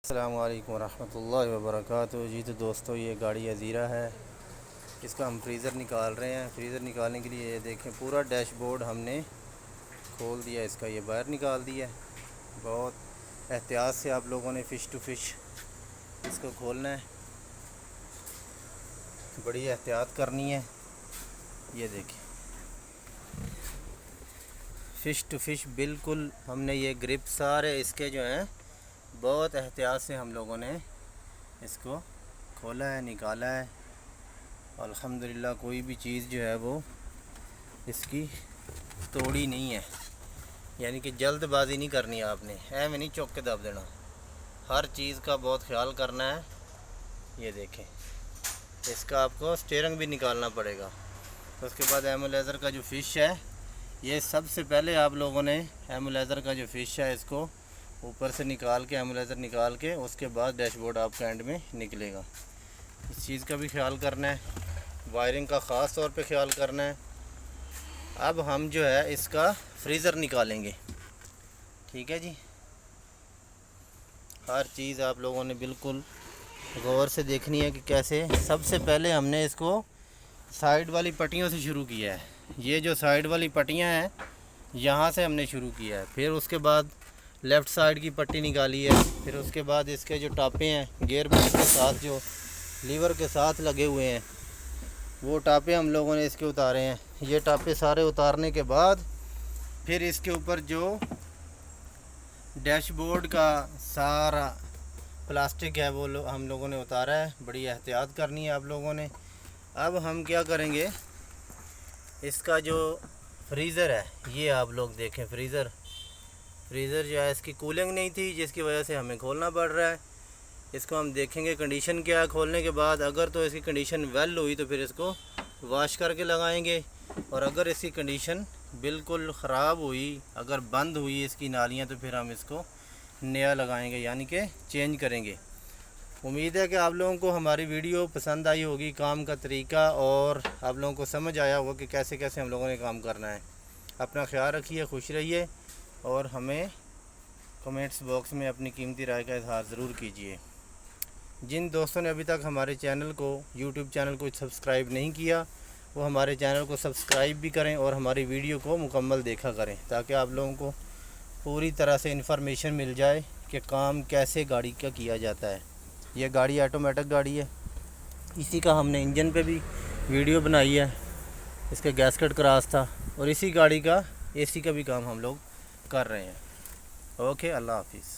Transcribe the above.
السلام علیکم ورحمۃ اللہ وبرکاتہ۔ جی تو دوستو، یہ گاڑی ازیرہ ہے، اس کا ہم فریزر نکال رہے ہیں۔ فریزر نکالنے کے لیے یہ دیکھیں، پورا ڈیش بورڈ ہم نے کھول دیا، اس کا یہ باہر نکال دیا ہے۔ بہت احتیاط سے آپ لوگوں نے فش ٹو فش اس کو کھولنا ہے، بڑی احتیاط کرنی ہے۔ یہ دیکھیں، فش ٹو فش بالکل ہم نے یہ گرپ سارے اس کے جو ہیں بہت احتیاط سے ہم لوگوں نے اس کو کھولا ہے، نکالا ہے۔ الحمدللہ کوئی بھی چیز جو ہے وہ اس کی توڑی نہیں ہے، یعنی کہ جلد بازی نہیں کرنی آپ نے، میں نہیں چوک کے دب دینا، ہر چیز کا بہت خیال کرنا ہے۔ یہ دیکھیں، اس کا آپ کو سٹیئرنگ بھی نکالنا پڑے گا۔ اس کے بعد ایمولیزر کا جو فش ہے، یہ سب سے پہلے آپ لوگوں نے ایمولیزر کا جو فش ہے اس کو اوپر سے نکال کے، ایمولیزر نکال کے، اس کے بعد ڈیش بورڈ آپ کا اینڈ میں نکلے گا۔ اس چیز کا بھی خیال کرنا ہے، وائرنگ کا خاص طور پہ خیال کرنا ہے۔ اب ہم جو ہے اس کا فریزر نکالیں گے، ٹھیک ہے جی۔ ہر چیز آپ لوگوں نے بالکل غور سے دیکھنی ہے کہ کیسے۔ سب سے پہلے ہم نے اس کو سائیڈ والی پٹیوں سے شروع کیا ہے۔ یہ جو سائیڈ والی پٹیاں ہیں، یہاں سے ہم نے شروع کیا ہے۔ پھر اس کے بعد لیفٹ سائیڈ کی پٹی نکالی ہے۔ پھر اس کے بعد اس کے جو ٹاپے ہیں، گیئر بکس کے ساتھ جو لیور کے ساتھ لگے ہوئے ہیں، وہ ٹاپے ہم لوگوں نے اس کے اتارے ہیں۔ یہ ٹاپے سارے اتارنے کے بعد پھر اس کے اوپر جو ڈیش بورڈ کا سارا پلاسٹک ہے وہ ہم لوگوں نے اتارا ہے۔ بڑی احتیاط کرنی ہے آپ لوگوں نے۔ اب ہم کیا کریں گے، اس کا جو فریزر ہے، یہ آپ لوگ دیکھیں، فریزر جو ہے اس کی کولنگ نہیں تھی، جس کی وجہ سے ہمیں کھولنا پڑ رہا ہے۔ اس کو ہم دیکھیں گے کنڈیشن کیا ہے کھولنے کے بعد۔ اگر تو اس کی کنڈیشن ویل ہوئی تو پھر اس کو واش کر کے لگائیں گے، اور اگر اس کی کنڈیشن بالکل خراب ہوئی، اگر بند ہوئی اس کی نالیاں، تو پھر ہم اس کو نیا لگائیں گے، یعنی کہ چینج کریں گے۔ امید ہے کہ آپ لوگوں کو ہماری ویڈیو پسند آئی ہوگی، کام کا طریقہ، اور آپ لوگوں کو سمجھ آیا ہوگا کہ کیسے کیسے ہم لوگوں نے کام کرنا ہے۔ اپنا خیال رکھیے، خوش رہیے، اور ہمیں کمنٹس باکس میں اپنی قیمتی رائے کا اظہار ضرور کیجیے۔ جن دوستوں نے ابھی تک ہمارے چینل کو، یوٹیوب چینل کو سبسکرائب نہیں کیا، وہ ہمارے چینل کو سبسکرائب بھی کریں اور ہماری ویڈیو کو مکمل دیکھا کریں، تاکہ آپ لوگوں کو پوری طرح سے انفارمیشن مل جائے کہ کام کیسے گاڑی کا کیا جاتا ہے۔ یہ گاڑی آٹومیٹک گاڑی ہے، اسی کا ہم نے انجن پہ بھی ویڈیو بنائی ہے، اس کا گیسکٹ کراس تھا، اور اسی گاڑی کا AC کا بھی کام ہم لوگ کر رہے ہیں۔ اوکے، اللہ حافظ۔